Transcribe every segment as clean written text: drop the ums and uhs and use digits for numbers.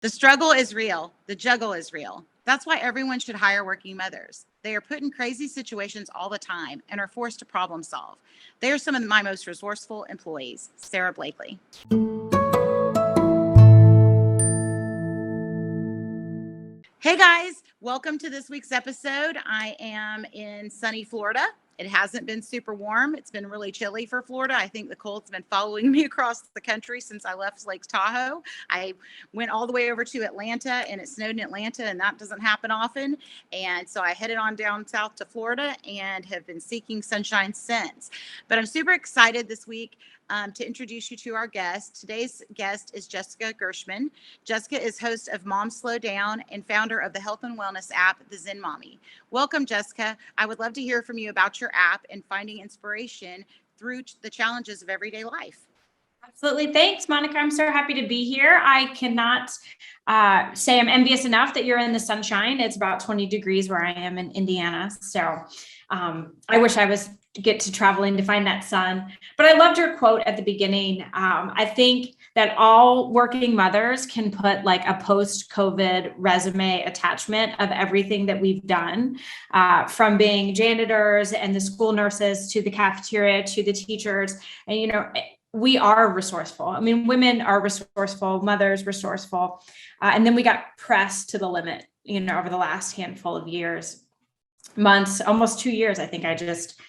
The struggle is real. The juggle is real. That's why everyone should hire working mothers. They are put in crazy situations all the time and are forced to problem solve. They are some of my most resourceful employees. Sarah Blakely. Hey guys, welcome to this week's episode. I am in sunny Florida. It hasn't been super warm. It's been really chilly for Florida. I think the cold's been following me across the country since I left Lake Tahoe. I went all the way over to Atlanta and it snowed in Atlanta, and that doesn't happen often. And so I headed on down south to Florida and have been seeking sunshine since. But I'm super excited this week to introduce you to our guest. Today's guest is Jessica Gershman. Jessica is host of Mom Slow Down and founder of the health and wellness app, The Zen Mommy. Welcome, Jessica. I would love to hear from you about your app and finding inspiration through the challenges of everyday life. Absolutely. Thanks, Monica. I'm so happy to be here. I cannot say I'm envious enough that you're in the sunshine. It's about 20 degrees where I am in Indiana. So I wish I was get to traveling to find that sun. But I loved your quote at the beginning. I think that all working mothers can put like a post-COVID resume attachment of everything that we've done, from being janitors and the school nurses to the cafeteria to the teachers. And, we are resourceful. I mean, women are resourceful, mothers resourceful. And then we got pressed to the limit, over the last handful of months, almost 2 years. I think I just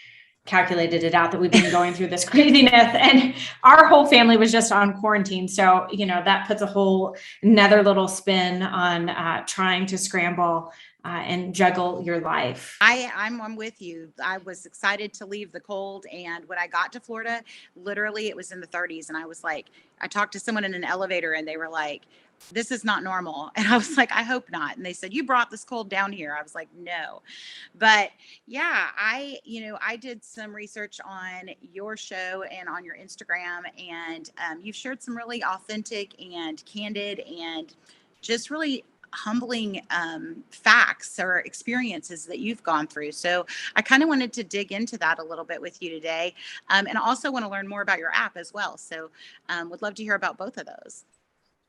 calculated it out that we've been going through this craziness, and our whole family was just on quarantine. So, that puts a whole another little spin on trying to scramble and juggle your life. I'm with you. I was excited to leave the cold. And when I got to Florida, literally it was in the 30s. And I was like, I talked to someone in an elevator and they were like, this is not normal. And I was like, I hope not. And they said, you brought this cold down here. I was like, no. But yeah, I did some research on your show and on your Instagram, and you've shared some really authentic and candid and just really humbling facts or experiences that you've gone through. So I kind of wanted to dig into that a little bit with you today. And also want to learn more about your app as well. So would love to hear about both of those.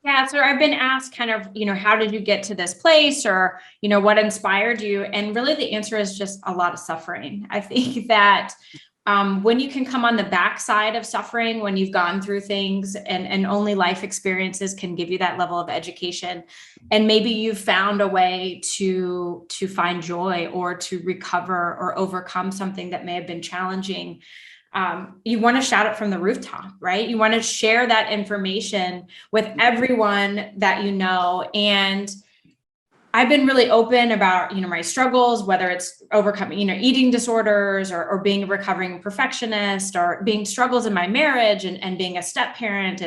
Yeah. So I've been asked kind of, how did you get to this place, or, what inspired you? And really the answer is just a lot of suffering. I think that when you can come on the backside of suffering, when you've gone through things and only life experiences can give you that level of education, and maybe you've found a way to find joy or to recover or overcome something that may have been challenging, you want to shout it from the rooftop, right? You want to share that information with everyone that you know. And I've been really open about, my struggles, whether it's overcoming, eating disorders or being a recovering perfectionist, or being struggles in my marriage and being a step parent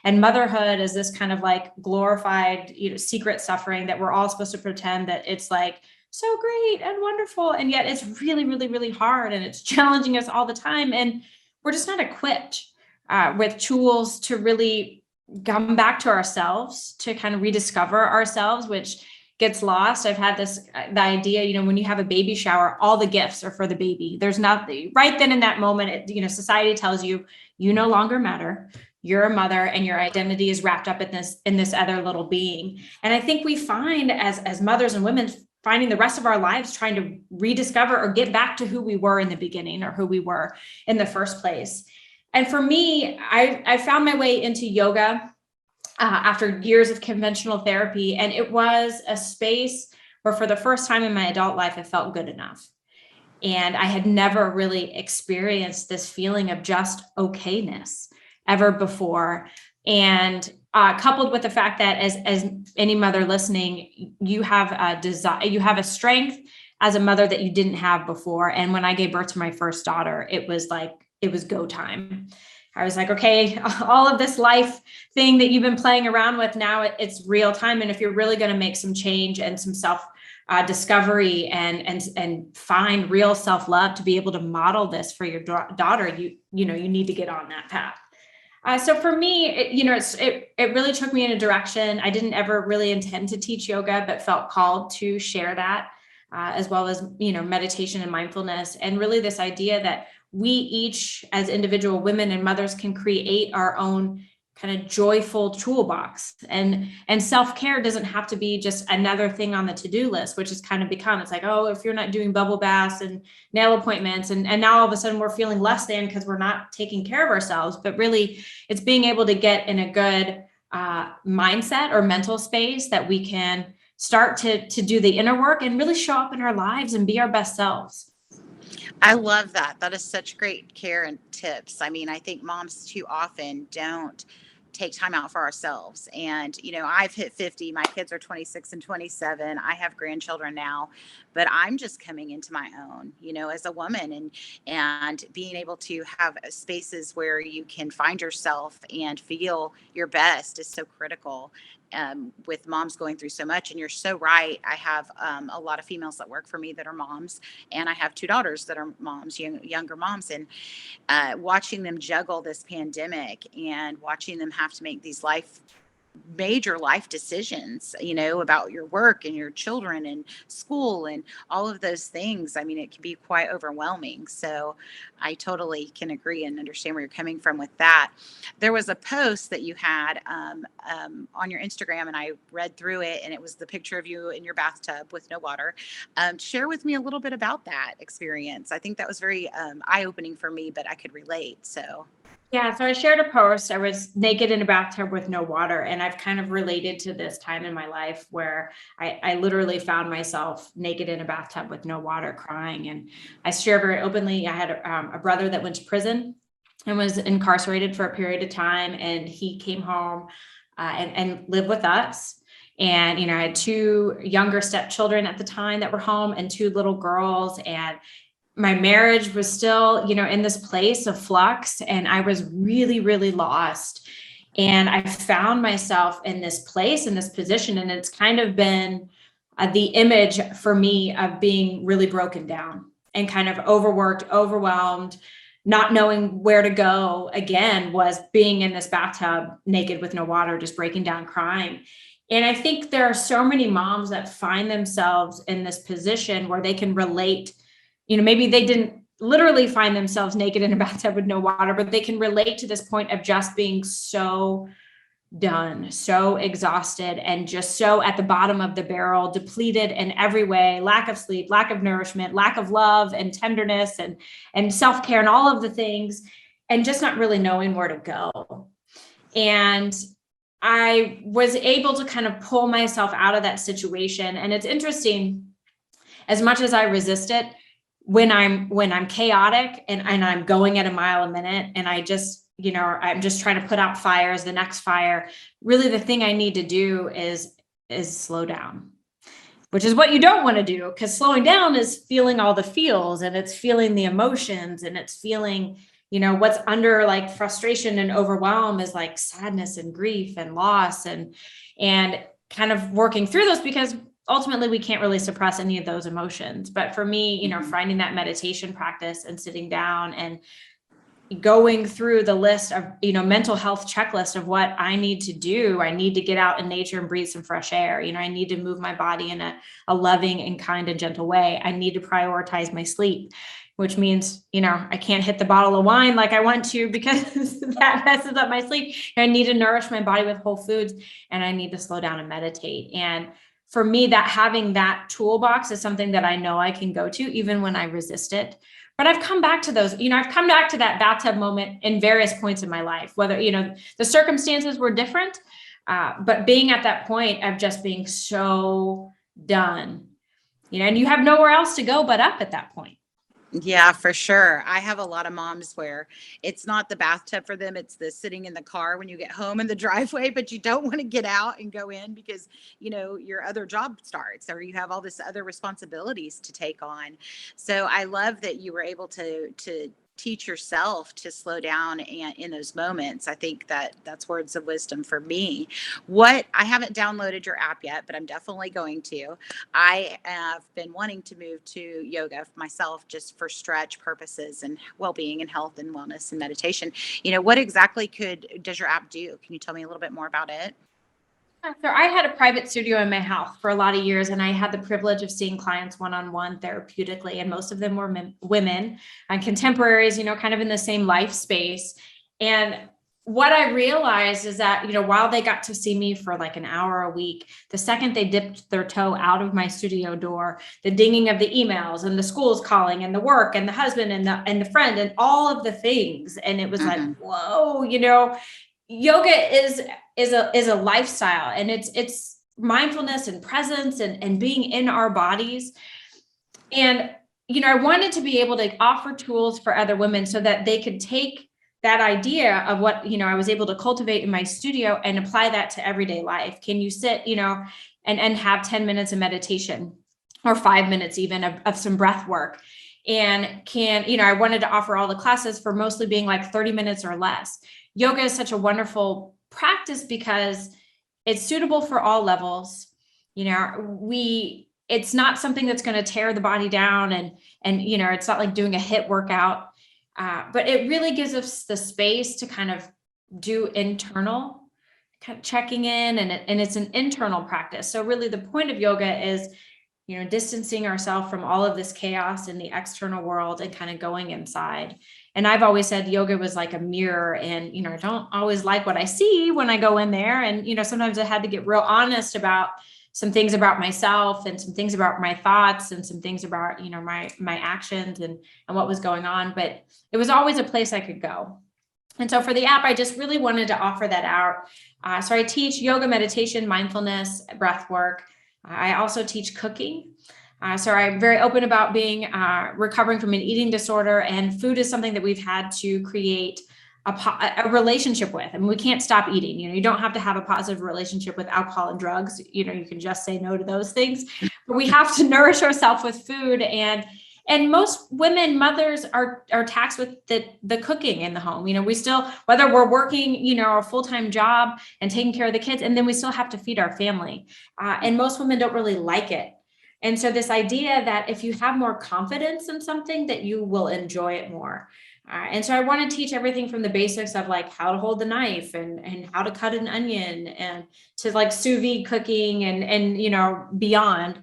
and motherhood is this kind of like glorified, secret suffering that we're all supposed to pretend that it's like so great and wonderful. And yet it's really, really, really hard, and it's challenging us all the time. And we're just not equipped with tools to really come back to ourselves, to kind of rediscover ourselves, which gets lost. I've had the idea, when you have a baby shower, all the gifts are for the baby. There's nothing right then in that moment, society tells you, you no longer matter. You're a mother and your identity is wrapped up in this other little being. And I think we find as mothers and women finding the rest of our lives trying to rediscover or get back to who we were in the beginning or who we were in the first place. And for me, I found my way into yoga after years of conventional therapy. And it was a space where for the first time in my adult life, I felt good enough. And I had never really experienced this feeling of just okayness ever before. And coupled with the fact that as any mother listening, you have a desire, you have a strength as a mother that you didn't have before. And when I gave birth to my first daughter, it was go time. I was like, okay, all of this life thing that you've been playing around with, now it's real time. And if you're really going to make some change and some self discovery and find real self-love to be able to model this for your daughter, you need to get on that path. So for me, it really took me in a direction. I didn't ever really intend to teach yoga, but felt called to share that, as well as, meditation and mindfulness. And really this idea that we each as individual women and mothers can create our own kind of joyful toolbox. And self-care doesn't have to be just another thing on the to-do list, which has kind of become, it's like, oh, if you're not doing bubble baths and nail appointments, and now all of a sudden we're feeling less than because we're not taking care of ourselves. But really, it's being able to get in a good mindset or mental space that we can start to do the inner work and really show up in our lives and be our best selves. I love that. That is such great care and tips. I mean, I think moms too often don't take time out for ourselves. And, I've hit 50, my kids are 26 and 27. I have grandchildren now, but I'm just coming into my own, as a woman, and being able to have spaces where you can find yourself and feel your best is so critical. With moms going through so much. And you're so right. I have a lot of females that work for me that are moms, and I have two daughters that are moms, younger moms, and watching them juggle this pandemic and watching them have to make these major life decisions, about your work and your children and school and all of those things. I mean, it can be quite overwhelming. So I totally can agree and understand where you're coming from with that. There was a post that you had on your Instagram, and I read through it, and it was the picture of you in your bathtub with no water. Share with me a little bit about that experience. I think that was very eye-opening for me, but I could relate. So yeah, so I shared a post. I was naked in a bathtub with no water. And I've kind of related to this time in my life where I literally found myself naked in a bathtub with no water, crying. And I share very openly. I had a brother that went to prison and was incarcerated for a period of time. And he came home and lived with us. And, I had two younger stepchildren at the time that were home and two little girls. And my marriage was still, in this place of flux, and I was really, really lost. And I found myself in this place, in this position, and it's kind of been the image for me of being really broken down and kind of overworked, overwhelmed, not knowing where to go again, was being in this bathtub naked with no water, just breaking down, crying. And I think there are so many moms that find themselves in this position where they can relate. Maybe they didn't literally find themselves naked in a bathtub with no water, but they can relate to this point of just being so done, so exhausted, and just so at the bottom of the barrel, depleted in every way, lack of sleep, lack of nourishment, lack of love and tenderness and self-care and all of the things, and just not really knowing where to go. And I was able to kind of pull myself out of that situation. And it's interesting, as much as I resist it, when I'm chaotic and I'm going at a mile a minute, and I just, I'm just trying to put out fires, the next fire, really the thing I need to do is slow down, which is what you don't want to do, because slowing down is feeling all the feels, and it's feeling the emotions, and it's feeling, what's under like frustration and overwhelm is like sadness and grief and loss, and kind of working through those, because ultimately we can't really suppress any of those emotions. But for me, finding that meditation practice and sitting down and going through the list of, mental health checklist of what I need to do. I need to get out in nature and breathe some fresh air. I need to move my body in a loving and kind and gentle way. I need to prioritize my sleep, which means, I can't hit the bottle of wine like I want to, because that messes up my sleep. I need to nourish my body with whole foods, and I need to slow down and meditate. And for me, that having that toolbox is something that I know I can go to even when I resist it. But I've come back to those, I've come back to that bathtub moment in various points in my life, whether, the circumstances were different, but being at that point of just being so done, and you have nowhere else to go but up at that point. Yeah, for sure. I have a lot of moms where it's not the bathtub for them. It's the sitting in the car when you get home in the driveway, but you don't want to get out and go in because, your other job starts, or you have all this other responsibilities to take on. So I love that you were able to teach yourself to slow down and in those moments. I think that's words of wisdom for me. I haven't downloaded your app yet, but I'm definitely going to. I have been wanting to move to yoga myself, just for stretch purposes and well-being and health and wellness and meditation. What exactly does your app do? Can you tell me a little bit more about it? So I had a private studio in my house for a lot of years, and I had the privilege of seeing clients one-on-one therapeutically, and most of them were women and contemporaries, kind of in the same life space. And what I realized is that, while they got to see me for like an hour a week, the second they dipped their toe out of my studio door, the dinging of the emails and the school's calling and the work and the husband and the friend and all of the things. And it was like, whoa, yoga is a lifestyle, and it's mindfulness and presence and being in our bodies. And, I wanted to be able to offer tools for other women so that they could take that idea of what, I was able to cultivate in my studio and apply that to everyday life. Can you sit, and have 10 minutes of meditation, or 5 minutes even of some breath work? And I wanted to offer all the classes for mostly being like 30 minutes or less. Yoga is such a wonderful practice because it's suitable for all levels. It's not something that's going to tear the body down, and it's not like doing a HIIT workout. But it really gives us the space to kind of do internal kind of checking in, and it's an internal practice. So really the point of yoga is, distancing ourselves from all of this chaos in the external world and kind of going inside. And I've always said yoga was like a mirror, and, I don't always like what I see when I go in there. And, sometimes I had to get real honest about some things about myself, and some things about my thoughts, and some things about, my actions and what was going on. But it was always a place I could go. And so for the app, I just really wanted to offer that out. So I teach yoga, meditation, mindfulness, breath work. I also teach cooking. So I'm very open about being recovering from an eating disorder, and food is something that we've had to create a relationship with. I mean, we can't stop eating. You don't have to have a positive relationship with alcohol and drugs. You can just say no to those things. But we have to nourish ourselves with food. And most women, mothers are taxed with the cooking in the home. We still, whether we're working, a full-time job and taking care of the kids, and then we still have to feed our family. And most women don't really like it. And so this idea that if you have more confidence in something, that you will enjoy it more. And so I want to teach everything from the basics of like how to hold the knife and how to cut an onion, and to like sous vide cooking and beyond.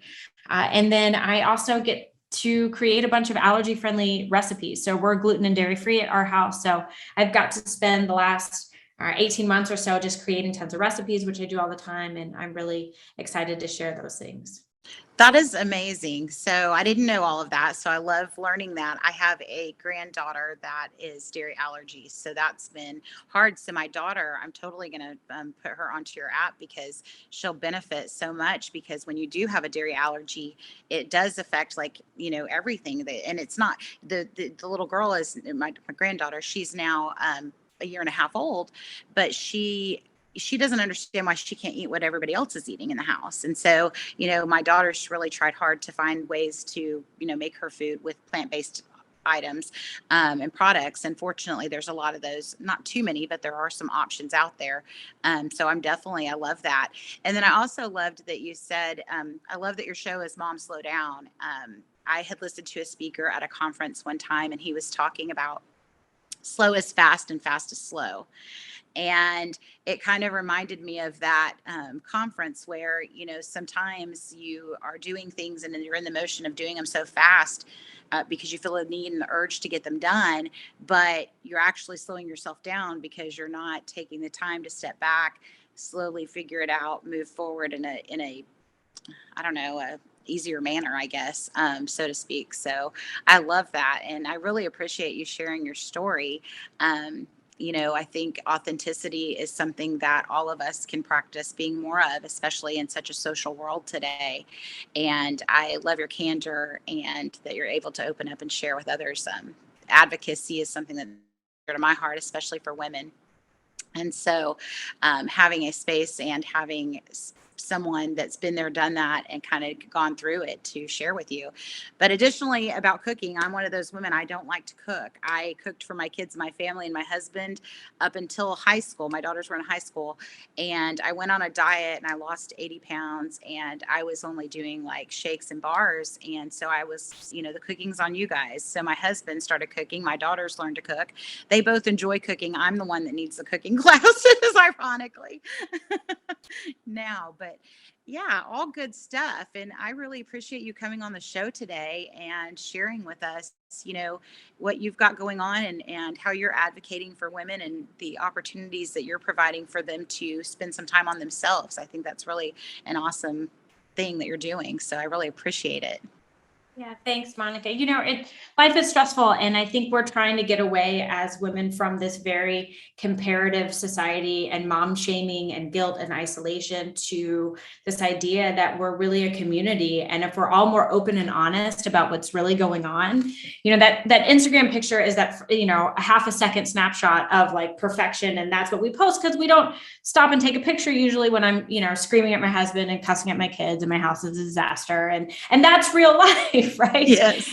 And then I also get to create a bunch of allergy friendly recipes. So we're gluten and dairy free at our house. So I've got to spend the last 18 months or so just creating tons of recipes, which I do all the time. And I'm really excited to share those things. That is amazing. So I didn't know all of that. So I love learning that. I have a granddaughter that is dairy allergy. So that's been hard. So my daughter, I'm totally going to put her onto your app, because she'll benefit so much. Because when you do have a dairy allergy, it does affect everything. And it's not the little girl is my granddaughter. She's now a year and a half old, but she doesn't understand why she can't eat what everybody else is eating in the house. And so, my daughter's really tried hard to find ways to, make her food with plant-based items and products. And fortunately, there's a lot of those, not too many, but there are some options out there. So I love that. And then I also loved that you said, I love that your show is Mom Slow Down. I had listened to a speaker at a conference one time, and he was talking about slow is fast and fast is slow. And it kind of reminded me of that conference where, sometimes you are doing things and then you're in the motion of doing them so fast because you feel a need and the urge to get them done, but you're actually slowing yourself down because you're not taking the time to step back, slowly figure it out, move forward in a I don't know, a easier manner, I guess, so to speak. So I love that. And I really appreciate you sharing your story. I think authenticity is something that all of us can practice being more of, especially in such a social world today. And I love your candor and that you're able to open up and share with others. Advocacy is something that's dear to my heart, especially for women. And so having a space and having someone that's been there, done that, and kind of gone through it to share with you. But additionally, about cooking, I'm one of those women, I don't like to cook. I cooked for my kids, my family, and my husband up until high school. My daughters were in high school, and I went on a diet and I lost 80 pounds, and I was only doing like shakes and bars. And so I was, the cooking's on you guys. So my husband started cooking. My daughters learned to cook. They both enjoy cooking. I'm the one that needs the cooking classes, ironically, now. But Yeah, all good stuff. And I really appreciate you coming on the show today and sharing with us, what you've got going on and how you're advocating for women and the opportunities that you're providing for them to spend some time on themselves. I think that's really an awesome thing that you're doing. So I really appreciate it. Yeah, thanks, Monica. Life is stressful, and I think we're trying to get away as women from this very comparative society and mom shaming and guilt and isolation to this idea that we're really a community. And if we're all more open and honest about what's really going on, that Instagram picture is that, a half a second snapshot of like perfection. And that's what we post because we don't stop and take a picture usually when I'm, screaming at my husband and cussing at my kids and my house is a disaster. And that's real life, right? Yes.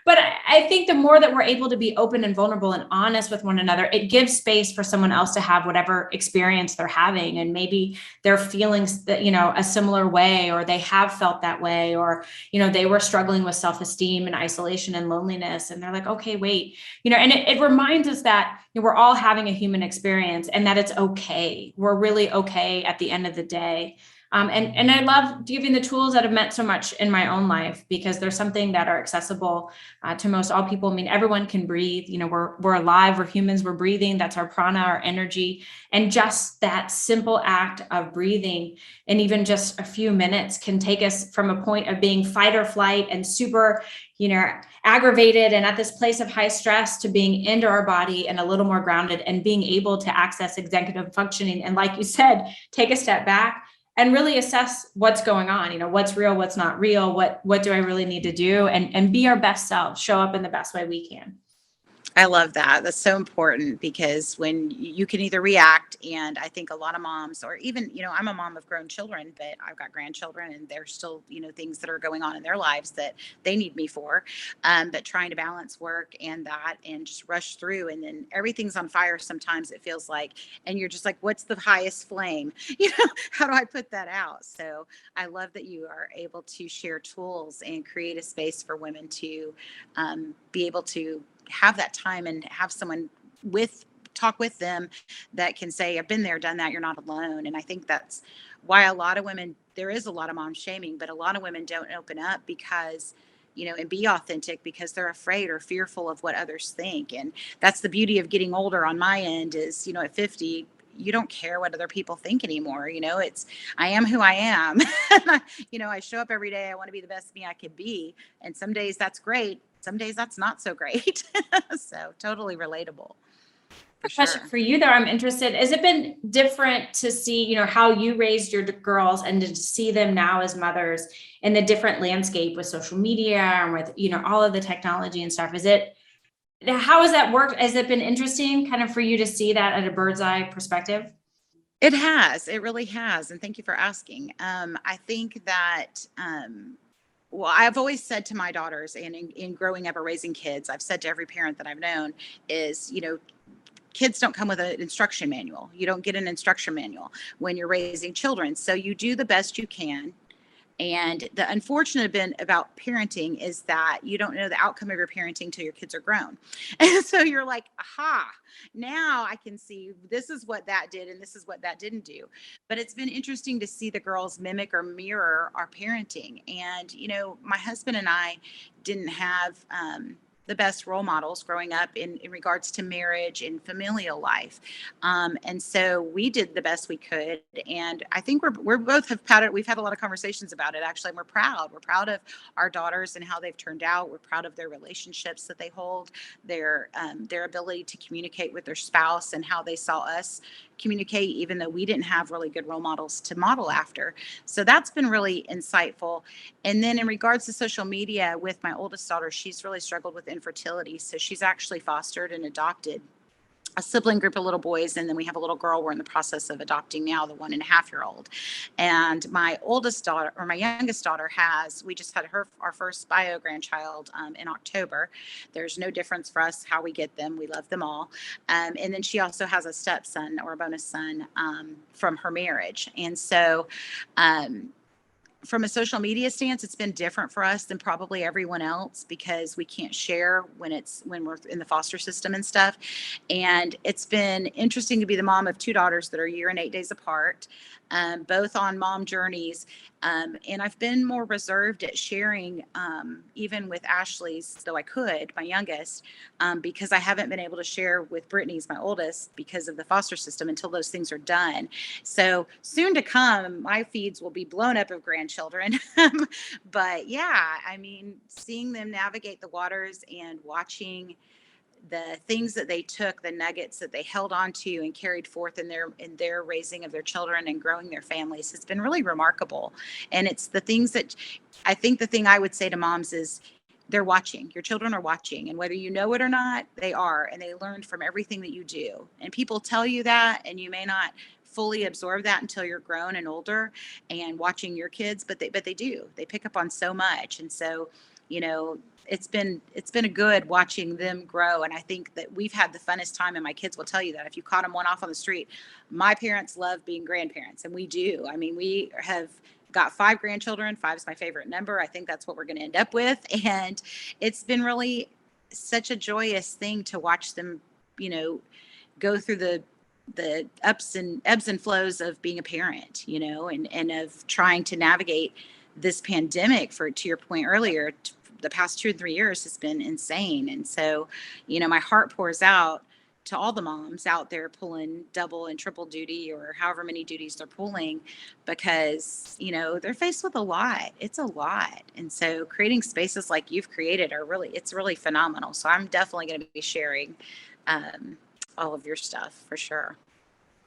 But I think the more that we're able to be open and vulnerable and honest with one another, it gives space for someone else to have whatever experience they're having. And maybe they're feeling that, a similar way, or they have felt that way, or, they were struggling with self-esteem and isolation and loneliness. And they're like, okay, wait, and it reminds us that we're all having a human experience and that it's okay. We're really okay at the end of the day. And I love giving the tools that have meant so much in my own life because there's something that are accessible to most all people. I mean, everyone can breathe. We're alive. We're humans. We're breathing. That's our prana, our energy. And just that simple act of breathing, and even just a few minutes, can take us from a point of being fight or flight and super, aggravated and at this place of high stress to being into our body and a little more grounded and being able to access executive functioning. And like you said, take a step back and really assess what's going on, what's real, what's not real, what do I really need to do, and be our best selves, show up in the best way we can. I love that. That's so important because when you can either react, and I think a lot of moms, or even, I'm a mom of grown children, but I've got grandchildren and there's still, things that are going on in their lives that they need me for. But trying to balance work and that and just rush through, and then everything's on fire sometimes it feels like, and you're just like, what's the highest flame? How do I put that out? So I love that you are able to share tools and create a space for women to be able to have that time and have someone talk with them that can say, I've been there, done that. You're not alone. And I think that's why there is a lot of mom shaming, but a lot of women don't open up because, and be authentic because they're afraid or fearful of what others think. And that's the beauty of getting older on my end is, at 50, you don't care what other people think anymore. I am who I am. I show up every day. I want to be the best me I could be. And some days that's great. Some days that's not so great. So totally relatable. For Question sure. for you though, I'm interested, has it been different to see, how you raised your girls and to see them now as mothers in the different landscape with social media and with, all of the technology and stuff? How has that worked? Has it been interesting kind of for you to see that at a bird's eye perspective? It has. It really has. And thank you for asking. I think that, well, I've always said to my daughters, and in growing up or raising kids, I've said to every parent that I've known is, kids don't come with an instruction manual. You don't get an instruction manual when you're raising children. So you do the best you can. And the unfortunate bit about parenting is that you don't know the outcome of your parenting till your kids are grown. And so you're like, aha, now I can see this is what that did and this is what that didn't do. But it's been interesting to see the girls mimic or mirror our parenting. And, my husband and I didn't have, the best role models growing up in regards to marriage and familial life. And so we did the best we could. And I think we're both have had it. We've had a lot of conversations about it actually. And we're proud. We're proud of our daughters and how they've turned out. We're proud of their relationships that they hold, their ability to communicate with their spouse and how they saw us communicate, even though we didn't have really good role models to model after. So that's been really insightful. And then in regards to social media with my oldest daughter, she's really struggled with infertility. So she's actually fostered and adopted a sibling group of little boys. And then we have a little girl we're in the process of adopting now, the 1.5-year-old. And my youngest daughter we just had our first bio grandchild in October. There's no difference for us how we get them. We love them all. And then she also has a stepson or a bonus son from her marriage. And so, from a social media stance, it's been different for us than probably everyone else because we can't share when we're in the foster system and stuff. And it's been interesting to be the mom of two daughters that are a year and 8 days apart, both on mom journeys. And I've been more reserved at sharing, even with Ashley's, though I could, my youngest, because I haven't been able to share with Brittany's, my oldest, because of the foster system until those things are done. So soon to come, my feeds will be blown up of grandchildren. But yeah, I mean, seeing them navigate the waters and watching the things that they took, the nuggets that they held on to and carried forth in their raising of their children and growing their families, has been really remarkable. And it's the things that I think the thing I would say to moms is they're watching. Your children are watching, and whether you know it or not, they are, and they learned from everything that you do. And people tell you that, and you may not fully absorb that until you're grown and older and watching your kids, but they do. They pick up on so much. And so, you know, it's been a good watching them grow. And I think that we've had the funnest time, and my kids will tell you that if you caught them one off on the street. My parents love being grandparents, and we do. I mean, we have got 5 grandchildren. 5 is my favorite number. I think that's what we're going to end up with. And it's been really such a joyous thing to watch them, you know, go through the ebbs and flows of being a parent, you know, and of trying to navigate this pandemic. To your point earlier, the past 2 or 3 years has been insane. And so, you know, my heart pours out to all the moms out there pulling double and triple duty, or however many duties they're pulling, because, you know, they're faced with a lot. It's a lot. And so creating spaces like you've created it's really phenomenal. So I'm definitely going to be sharing all of your stuff for sure.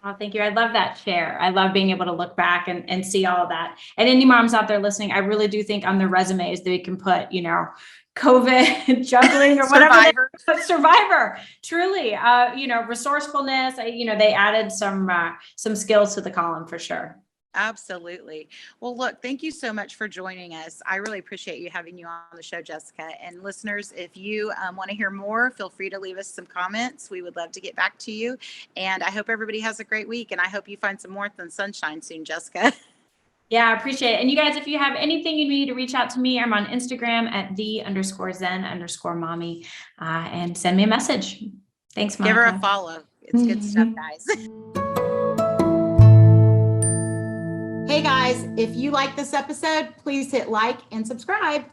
Oh, thank you. I love that share. I love being able to look back and see all of that. And any moms out there listening, I really do think on their resumes that we can put, you know, COVID, juggling, or whatever. Survivor, truly, you know, resourcefulness. You know, they added some skills to the column for sure. Absolutely. Well, look, thank you so much for joining us. I really appreciate you having you on the show, Jessica. And listeners, if you want to hear more, feel free to leave us some comments. We would love to get back to you. And I hope everybody has a great week. And I hope you find some warmth and sunshine soon, Jessica. Yeah, I appreciate it. And you guys, if you have anything you need to reach out to me, I'm on Instagram at the_zen_mommy, and send me a message. Thanks, Monica. Give her a follow. It's good stuff, guys. Hey guys, if you like this episode, please hit like and subscribe.